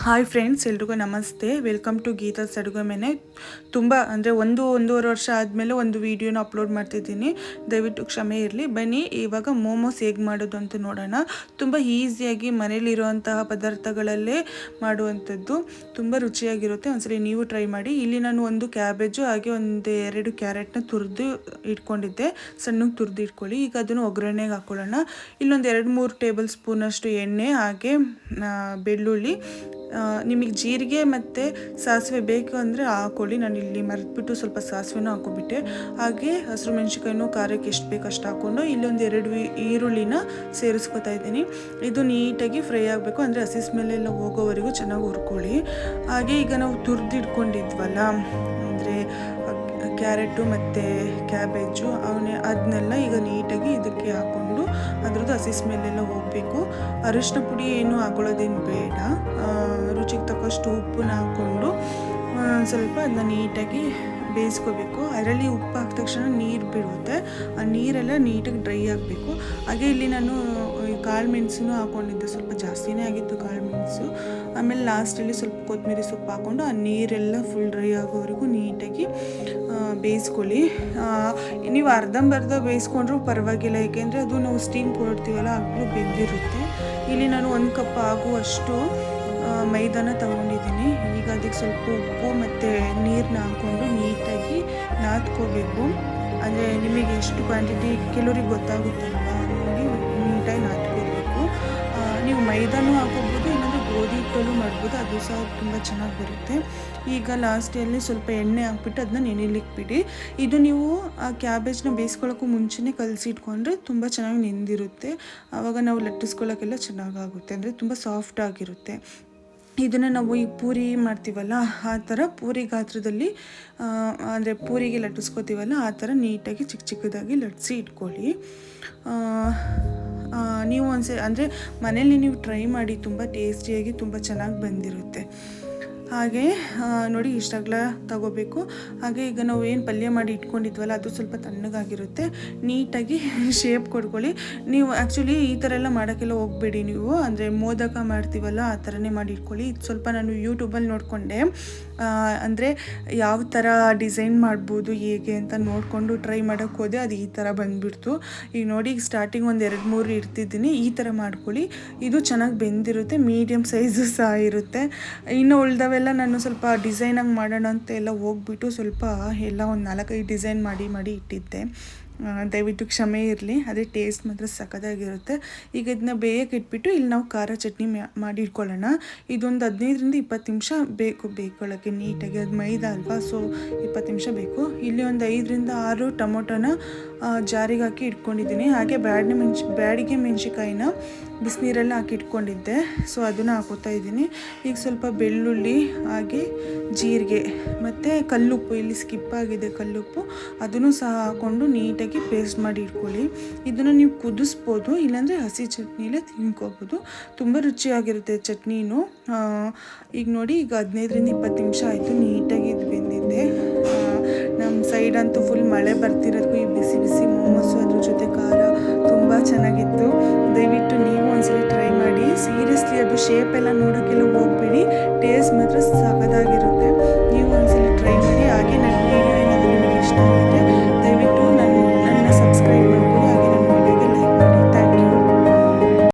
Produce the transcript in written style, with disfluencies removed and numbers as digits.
Hi friends, ಎಲ್ರಿಗೂ ನಮಸ್ತೆ. Welcome to Geetha's ಅಡುಗೆ ಮನೆ. ತುಂಬ ಅಂದರೆ ಒಂದೂವರೆ ವರ್ಷ ಆದಮೇಲೆ ಒಂದು ವೀಡಿಯೋನ ಅಪ್ಲೋಡ್ ಮಾಡ್ತಿದ್ದೀನಿ. ದಯವಿಟ್ಟು ಕ್ಷಮೆ ಇರಲಿ. ಬನ್ನಿ ಇವಾಗ ಮೋಮೋಸ್ ಹೇಗೆ ಮಾಡೋದು ಅಂತ ನೋಡೋಣ. ತುಂಬ ಈಸಿಯಾಗಿ ಮನೇಲಿರುವಂತಹ ಪದಾರ್ಥಗಳಲ್ಲೇ ಮಾಡುವಂಥದ್ದು, ತುಂಬ ರುಚಿಯಾಗಿರುತ್ತೆ. ಒಂದ್ಸರಿ ನೀವು ಟ್ರೈ ಮಾಡಿ. ಇಲ್ಲಿ ನಾನು ಒಂದು ಕ್ಯಾಬೇಜು ಹಾಗೆ ಒಂದು 2 ಕ್ಯಾರೆಟ್ನ ತುರಿದು ಇಟ್ಕೊಂಡಿದ್ದೆ. ಸಣ್ಣಗೆ ತುರಿದು ಇಟ್ಕೊಳ್ಳಿ. ಈಗ ಅದನ್ನು ಒಗ್ಗರಣೆಗೆ ಹಾಕ್ಕೊಳ್ಳೋಣ. ಇಲ್ಲೊಂದು 2-3 ಟೇಬಲ್ ಸ್ಪೂನಷ್ಟು ಎಣ್ಣೆ, ಹಾಗೆ ಬೆಳ್ಳುಳ್ಳಿ, ನಿಮಗೆ ಜೀರಿಗೆ ಮತ್ತು ಸಾಸಿವೆ ಬೇಕು ಅಂದರೆ ಹಾಕ್ಕೊಳ್ಳಿ. ನಾನು ಇಲ್ಲಿ ಮರೆತುಬಿಟ್ಟು ಸ್ವಲ್ಪ ಸಾಸಿವೆನೂ ಹಾಕ್ಕೊಬಿಟ್ಟೆ. ಹಾಗೆ ಹಸಿರು ಮೆಣಸಿನ್ಕಾಯಿನೂ ಖಾರಕ್ಕೆ ಎಷ್ಟು ಬೇಕು ಅಷ್ಟು ಹಾಕ್ಕೊಂಡು ಇಲ್ಲೊಂದು 2 ಈರುಳ್ಳಿನ ಸೇರಿಸ್ಕೊತಾ ಇದ್ದೀನಿ. ಇದು ನೀಟಾಗಿ ಫ್ರೈ ಆಗಬೇಕು, ಅಂದರೆ ಹಸಿ ಸ್ಮೆಲ್ಲೆಲ್ಲ ಹೋಗೋವರೆಗೂ ಚೆನ್ನಾಗಿ ಹುರ್ಕೊಳ್ಳಿ. ಹಾಗೆ ಈಗ ನಾವು ತುರಿದಿಟ್ಕೊಂಡಿದ್ವಲ್ಲ, ಅಂದರೆ ಕ್ಯಾರೆಟು ಮತ್ತು ಕ್ಯಾಬೇಜು ಅದನ್ನೆಲ್ಲ ಈಗ ನೀಟಾಗಿ ಇದಕ್ಕೆ ಹಾಕ್ಕೊಂಡು ಅದ್ರದ್ದು ಹಸಿ ಸ್ಮೆಲ್ಲೆಲ್ಲ ಹೋಗಬೇಕು. ಅರಿಶಿನ ಪುಡಿ ಏನು ಹಾಕೊಳ್ಳೋದೇನು ಬೇಡ. ರುಚಿಗೆ ತಕ್ಕಷ್ಟು ಉಪ್ಪನ್ನ ಹಾಕ್ಕೊಂಡು ಸ್ವಲ್ಪ ಅದನ್ನ ನೀಟಾಗಿ ಬೇಯಿಸ್ಕೋಬೇಕು. ಅದರಲ್ಲಿ ಉಪ್ಪು ಹಾಕಿದ ತಕ್ಷಣ ನೀರು ಬಿಡುತ್ತೆ. ಆ ನೀರೆಲ್ಲ ನೀಟಾಗಿ ಡ್ರೈ ಆಗಬೇಕು. ಹಾಗೆ ಇಲ್ಲಿ ನಾನು ಕಾಳು ಮೆಣಸನ್ನು ಹಾಕ್ಕೊಂಡಿದ್ದೆ, ಸ್ವಲ್ಪ ಜಾಸ್ತಿನೇ ಆಗಿತ್ತು ಕಾಳು ಮೆಣಸು. ಆಮೇಲೆ ಲಾಸ್ಟಲ್ಲಿ ಸ್ವಲ್ಪ ಕೊತ್ತಂಬರಿ ಸೊಪ್ಪು ಹಾಕ್ಕೊಂಡು ಆ ನೀರೆಲ್ಲ ಫುಲ್ ಡ್ರೈ ಆಗೋವರೆಗೂ ನೀಟಾಗಿ ಬೇಯಿಸ್ಕೊಳ್ಳಿ. ನೀವು ಅರ್ಧಂಬರ್ಧ ಬೇಯಿಸ್ಕೊಂಡ್ರೂ ಪರವಾಗಿಲ್ಲ, ಏಕೆಂದರೆ ಅದು ನಾವು ಸ್ಟೀಮ್ ಕೊಡ್ತೀವಲ್ಲ ಆಗಲೂ ಬೆಂದಿರುತ್ತೆ. ಇಲ್ಲಿ ನಾನು 1 ಕಪ್ ಆಗುವಷ್ಟು ಮೈದಾನ ತಗೊಂಡಿದ್ದೀನಿ. ಈಗ ಅದಕ್ಕೆ ಸ್ವಲ್ಪ ಉಪ್ಪು ಮತ್ತು ನೀರನ್ನ ಹಾಕ್ಕೊಂಡು ನೀಟಾಗಿ ನಾದ್ಕೋಬೇಕು. ಅಂದರೆ ನಿಮಗೆ ಎಷ್ಟು ಕ್ವಾಂಟಿಟಿ ಕೆಲವ್ರಿಗೆ ಗೊತ್ತಾಗುತ್ತಲ್ವ, ನೋಡಿ ನೀಟಾಗಿ ನಾದ್ಕೋಬೇಕು. ನೀವು ಮೈದಾನೂ ಹಾಕೋಬೋದು, ಇಲ್ಲಾಂದರೆ ಗೋಧಿ ಹಿಟ್ಟಲ್ಲೂ ಮಾಡ್ಬೋದು, ಅದು ಸಹ ತುಂಬ ಚೆನ್ನಾಗಿ ಬರುತ್ತೆ. ಈಗ ಲಾಸ್ಟಲ್ಲಿ ಸ್ವಲ್ಪ ಎಣ್ಣೆ ಹಾಕ್ಬಿಟ್ಟು ಅದನ್ನ ನೆನೆಲಿಕ್ಕೆ ಬಿಡಿ. ಇದು ನೀವು ಆ ಕ್ಯಾಬೇಜ್ನ ಬೇಯಿಸ್ಕೊಳ್ಳೋಕ್ಕೂ ಮುಂಚೆನೇ ಕಲಸಿಟ್ಕೊಂಡ್ರೆ ತುಂಬ ಚೆನ್ನಾಗಿ ನೆಂದಿರುತ್ತೆ. ಆವಾಗ ನಾವು ಲಟ್ಟಿಸ್ಕೊಳ್ಳೋಕ್ಕೆಲ್ಲ ಚೆನ್ನಾಗಾಗುತ್ತೆ, ಅಂದರೆ ತುಂಬ ಸಾಫ್ಟ್ ಆಗಿರುತ್ತೆ. ಇದನ್ನು ನಾವು ಈ ಪೂರಿ ಮಾಡ್ತೀವಲ್ಲ ಆ ಥರ ಪೂರಿ ಗಾತ್ರದಲ್ಲಿ, ಅಂದರೆ ಪೂರಿಗೆ ಲಟ್ಟಿಸ್ಕೋತೀವಲ್ಲ ಆ ಥರ ನೀಟಾಗಿ ಚಿಕ್ಕ ಚಿಕ್ಕದಾಗಿ ಲಟ್ಟಿಸಿ ಇಟ್ಕೊಳ್ಳಿ. ನೀವು ಅಂದರೆ ಮನೇಲಿ ನೀವು ಟ್ರೈ ಮಾಡಿ, ತುಂಬ ಟೇಸ್ಟಿಯಾಗಿ ತುಂಬ ಚೆನ್ನಾಗಿ ಬಂದಿರುತ್ತೆ. ಹಾಗೆ ನೋಡಿ ಇಷ್ಟಾಗಲ ತಗೋಬೇಕು. ಹಾಗೆ ಈಗ ನಾವು ಏನು ಪಲ್ಯ ಮಾಡಿ ಇಟ್ಕೊಂಡಿದ್ವಲ್ಲ ಅದು ಸ್ವಲ್ಪ ತಣ್ಣಗಾಗಿರುತ್ತೆ. ನೀಟಾಗಿ ಶೇಪ್ ಕೊಡ್ಕೊಳ್ಳಿ. ನೀವು ಆ್ಯಕ್ಚುಲಿ ಈ ಥರ ಎಲ್ಲ ಮಾಡೋಕ್ಕೆಲ್ಲ ಹೋಗಬೇಡಿ ನೀವು, ಅಂದರೆ ಮೋದಕ ಮಾಡ್ತೀವಲ್ಲ ಆ ಥರನೇ ಮಾಡಿ ಇಟ್ಕೊಳ್ಳಿ. ಇದು ಸ್ವಲ್ಪ ನಾನು ಯೂಟ್ಯೂಬಲ್ಲಿ ನೋಡಿಕೊಂಡೆ, ಅಂದರೆ ಯಾವ ಥರ ಡಿಸೈನ್ ಮಾಡ್ಬೋದು ಹೇಗೆ ಅಂತ ನೋಡಿಕೊಂಡು ಟ್ರೈ ಮಾಡೋಕ್ಕೆ ಹೋದೆ. ಅದು ಈ ಥರ ಬಂದುಬಿಡ್ತು. ಈಗ ನೋಡಿ ಈಗ ಸ್ಟಾರ್ಟಿಂಗ್ ಒಂದು 2-3 ಇಡ್ತಿದ್ದೀನಿ. ಈ ಥರ ಮಾಡ್ಕೊಳ್ಳಿ. ಇದು ಚೆನ್ನಾಗಿ ಬೆಂದಿರುತ್ತೆ, ಮೀಡಿಯಮ್ ಸೈಜು ಸಹ ಇರುತ್ತೆ. ಇನ್ನು ಉಳ್ದವೆಲ್ಲ ನಾನು ಸ್ವಲ್ಪ ಡಿಸೈನಾಗಿ ಮಾಡೋಣ ಅಂತ ಎಲ್ಲ ಹೋಗ್ಬಿಟ್ಟು ಸ್ವಲ್ಪ ಎಲ್ಲ ಒಂದು 4-5 ಡಿಸೈನ್ ಮಾಡಿ ಇಟ್ಟಿದ್ದೆ. ದಯವಿಟ್ಟು ಕ್ಷಮೆ ಇರಲಿ. ಅದೇ ಟೇಸ್ಟ್ ಮಾತ್ರ ಸಖತ್ತಾಗಿರುತ್ತೆ. ಈಗ ಇದನ್ನ ಬೇಯಕ್ಕೆ ಇಟ್ಬಿಟ್ಟು ಇಲ್ಲಿ ನಾವು ಖಾರ ಚಟ್ನಿ ಮಾಡಿ ಇಟ್ಕೊಳ್ಳೋಣ. ಇದೊಂದು 15-20 ನಿಮಿಷ ಬೇಕು ಬೇಯ್ಕೊಳ್ಳೋಕ್ಕೆ ನೀಟಾಗಿ. ಅದು ಮೈದಾ ಅಲ್ವಾ, ಸೊ 20 ನಿಮಿಷ ಬೇಕು. ಇಲ್ಲಿ ಒಂದು 5-6 ಟೊಮೊಟೊನ ಜಾರಿಗೆ ಹಾಕಿ ಇಟ್ಕೊಂಡಿದ್ದೀನಿ. ಹಾಗೆ ಬ್ಯಾಡಿಗೆ ಮೆಣಸಿಕಾಯಿನ ಬಿಸಿನೀರಲ್ಲಿ ಹಾಕಿ ಇಟ್ಕೊಂಡಿದ್ದೆ, ಸೊ ಅದನ್ನು ಹಾಕೋತಾ ಇದ್ದೀನಿ. ಈಗ ಸ್ವಲ್ಪ ಬೆಳ್ಳುಳ್ಳಿ, ಹಾಗೆ ಜೀರಿಗೆ ಮತ್ತು ಕಲ್ಲುಪ್ಪು, ಇಲ್ಲಿ ಸ್ಕಿಪ್ ಆಗಿದೆ ಕಲ್ಲುಪ್ಪು, ಅದನ್ನು ಸಹ ಹಾಕ್ಕೊಂಡು ನೀಟಾಗಿ ಪೇಸ್ಟ್ ಮಾಡಿ ಇಟ್ಕೊಳ್ಳಿ. ಇದನ್ನು ನೀವು ಕುದಿಸ್ಬೋದು, ಇಲ್ಲಾಂದರೆ ಹಸಿ ಚಟ್ನಿಲೇ ತಿನ್ಕೋಬೋದು. ತುಂಬ ರುಚಿಯಾಗಿರುತ್ತೆ ಚಟ್ನಿನೂ. ಈಗ ನೋಡಿ ಈಗ 15-20 ನಿಮಿಷ ಆಯಿತು, ನೀಟಾಗಿ ಇದು ಬೆಂದಿದೆ. ನಮ್ಮ ಸೈಡ್ ಅಂತೂ ಫುಲ್ ಮಳೆ ಬರ್ತಿರೋದಕ್ಕೂ ಈ ಬಿಸಿ ಬಿಸಿ ಮೋಮೋಸು ಅದ್ರ ಜೊತೆ ಖಾರ ತುಂಬ ಚೆನ್ನಾಗಿತ್ತು. ದಯವಿಟ್ಟು ನೀವು ಒಂದ್ಸಲಿ ಟ್ರೈ ಮಾಡಿ. ಸೀರಿಯಸ್ಲಿ ಅದು ಶೇಪ್ ಎಲ್ಲ ನೋಡೋಕ್ಕೆಲ್ಲ